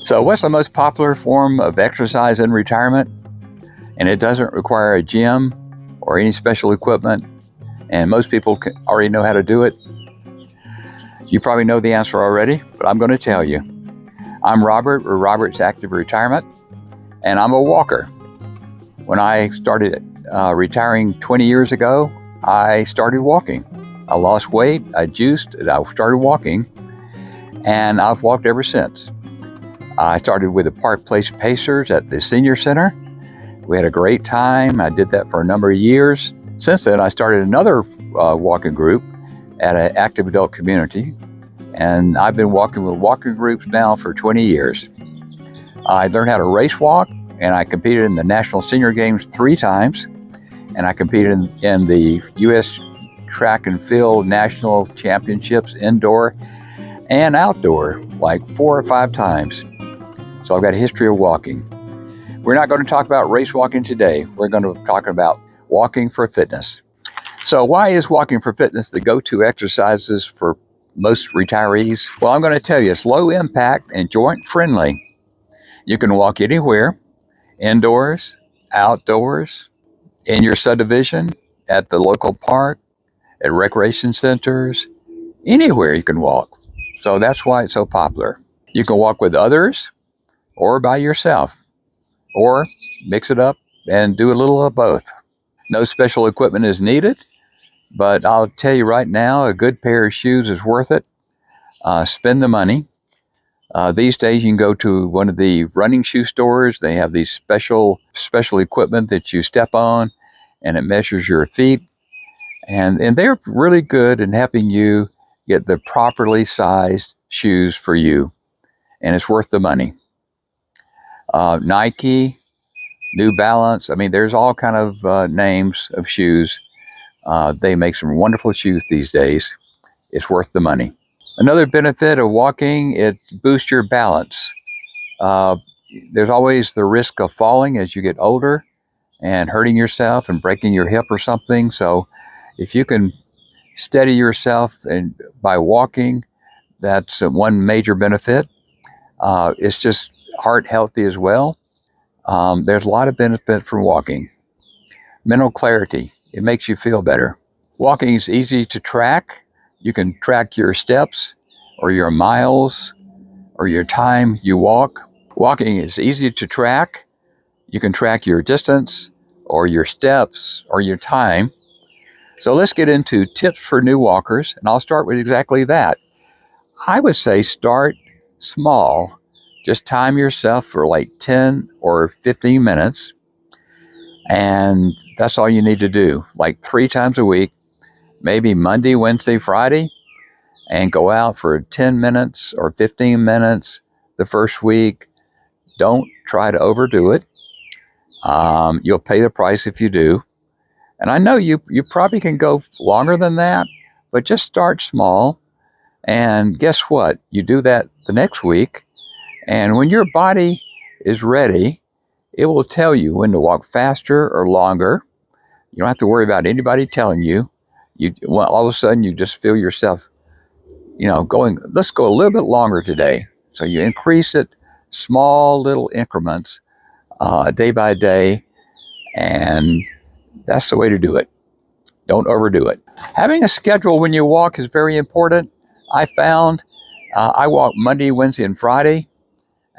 So what's the most popular form of exercise in retirement? And it doesn't require a gym or any special equipment, and most people already know how to do it. You probably know the answer already, but I'm going to tell you. I'm Robert with Robert's Active Retirement, and I'm a walker. When I started retiring 20 years ago, I started walking. I lost weight, I juiced, and I started walking, and I've walked ever since. I started with the Park Place Pacers at the Senior Center. We had a great time. I did that for a number of years. Since then, I started another walking group at an active adult community, and I've been walking with walking groups now for 20 years. I learned how to race walk, and I competed in the National Senior Games 3 times, and I competed in the U.S. Track and Field National Championships indoor and outdoor like 4 or 5 times. So I've got a history of walking. We're not going to talk about race walking today. We're going to talk about walking for fitness. So why is walking for fitness the go-to exercises for most retirees? Well, I'm going to tell you, it's low impact and joint friendly. You can walk anywhere, indoors, outdoors, in your subdivision, at the local park, at recreation centers, anywhere you can walk. So that's why it's so popular. You can walk with others or by yourself, or mix it up and do a little of both. No special equipment is needed, but I'll tell you right now, a good pair of shoes is worth it. Spend the money. These days you can go to one of the running shoe stores. They have these special equipment that you step on and it measures your feet. And they're really good in helping you get the properly sized shoes for you. And it's worth the money. Nike, New Balance, I mean, there's all kind of names of shoes. They make some wonderful shoes these days. It's worth the money. Another benefit of walking, it boosts your balance. There's always the risk of falling as you get older and hurting yourself and breaking your hip or something. So if you can steady yourself and by walking, that's one major benefit. It's just heart healthy as well. There's a lot of benefit from walking. Mental clarity, it makes you feel better. Walking is easy to track. You can track your steps or your miles or your time you walk. Walking is easy to track. You can track your distance or your steps or your time. So let's get into tips for new walkers, and I'll start with exactly that. I would say start small. Just time yourself for like 10 or 15 minutes, and that's all you need to do, like 3 times a week, maybe Monday, Wednesday, Friday, and go out for 10 minutes or 15 minutes the first week. Don't try to overdo it. You'll pay the price if you do. And I know you probably can go longer than that, but just start small. And guess what? You do that the next week, and when your body is ready, it will tell you when to walk faster or longer. You don't have to worry about anybody telling you. All of a sudden, you just feel yourself, going, let's go a little bit longer today. So you increase it, small little increments, day by day, and that's the way to do it. Don't overdo it. Having a schedule when you walk is very important. I found I walk Monday, Wednesday, and Friday.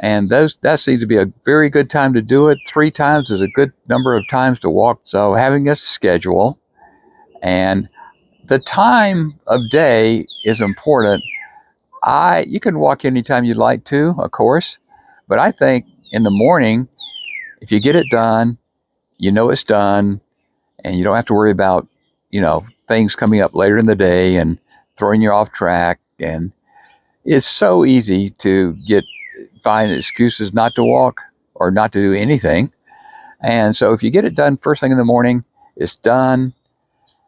And that seems to be a very good time to do it. 3 times is a good number of times to walk. So having a schedule, and the time of day is important. You can walk anytime you'd like to, of course, but I think in the morning, if you get it done, it's done, and you don't have to worry about, things coming up later in the day and throwing you off track. And it's so easy to find excuses not to walk or not to do anything. And so if you get it done first thing in the morning, it's done.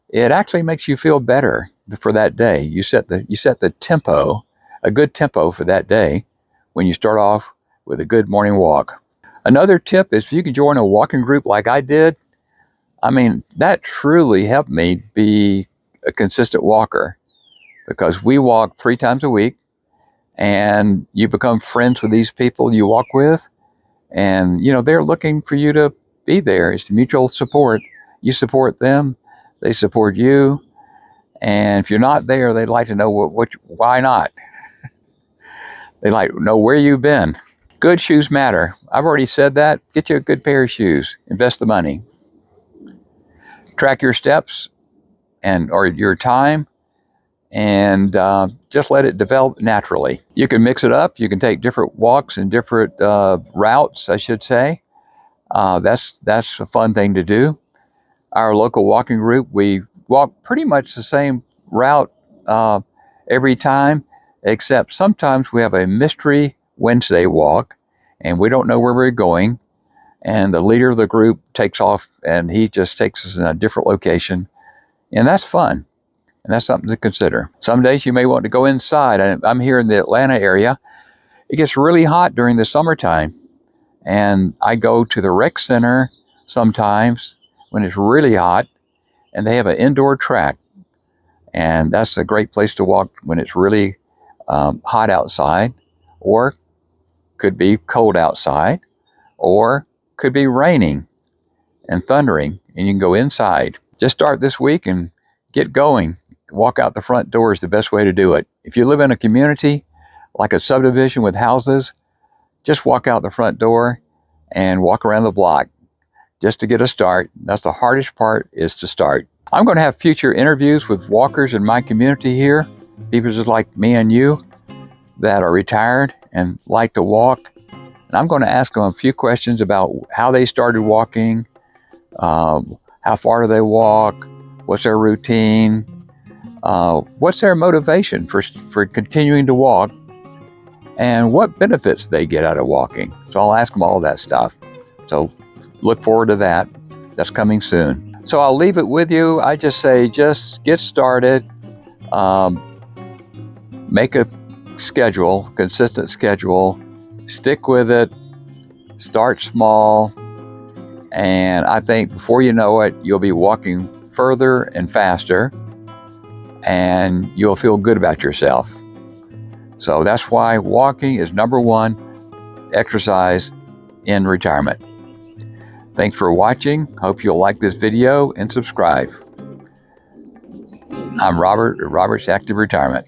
It actually makes you feel better for that day. You set the tempo, a good tempo for that day when you start off with a good morning walk. Another tip is if you can join a walking group like I did, that truly helped me be a consistent walker, because we walk 3 times a week. and you become friends with these people you walk with, and they're looking for you to be there. It's mutual support. You support them, they support you, and if you're not there, they'd like to know why not. They like to know where you've been. Good shoes matter. I've already said that. Get you a good pair of shoes. Invest the money. Track your steps or your time, and just let it develop naturally. You can mix it up. You can take different walks and different routes, I should say. That's a fun thing to do. Our local walking group, we walk pretty much the same route every time, except sometimes we have a mystery Wednesday walk, and we don't know where we're going. And the leader of the group takes off, and he just takes us in a different location. And that's fun. And that's something to consider. Some days you may want to go inside. I'm here in the Atlanta area. It gets really hot during the summertime. And I go to the rec center sometimes when it's really hot, and they have an indoor track. And that's a great place to walk when it's really hot outside, or could be cold outside, or could be raining and thundering, and you can go inside. Just start this week and get going. Walk out the front door is the best way to do it. If you live in a community, like a subdivision with houses, just walk out the front door and walk around the block just to get a start. That's the hardest part, is to start. I'm going to have future interviews with walkers in my community here, people just like me and you that are retired and like to walk. And I'm going to ask them a few questions about how they started walking, how far do they walk, what's their routine, what's their motivation for continuing to walk, and what benefits they get out of walking. So I'll ask them all that stuff. So look forward to that. That's coming soon. So I'll leave it with you. I just say, just get started. Make a schedule, consistent schedule. Stick with it. Start small. And I think before you know it, you'll be walking further and faster, and you'll feel good about yourself. So that's why walking is number one exercise in retirement. Thanks for watching. Hope you'll like this video and subscribe. I'm Robert at Robert's Active Retirement.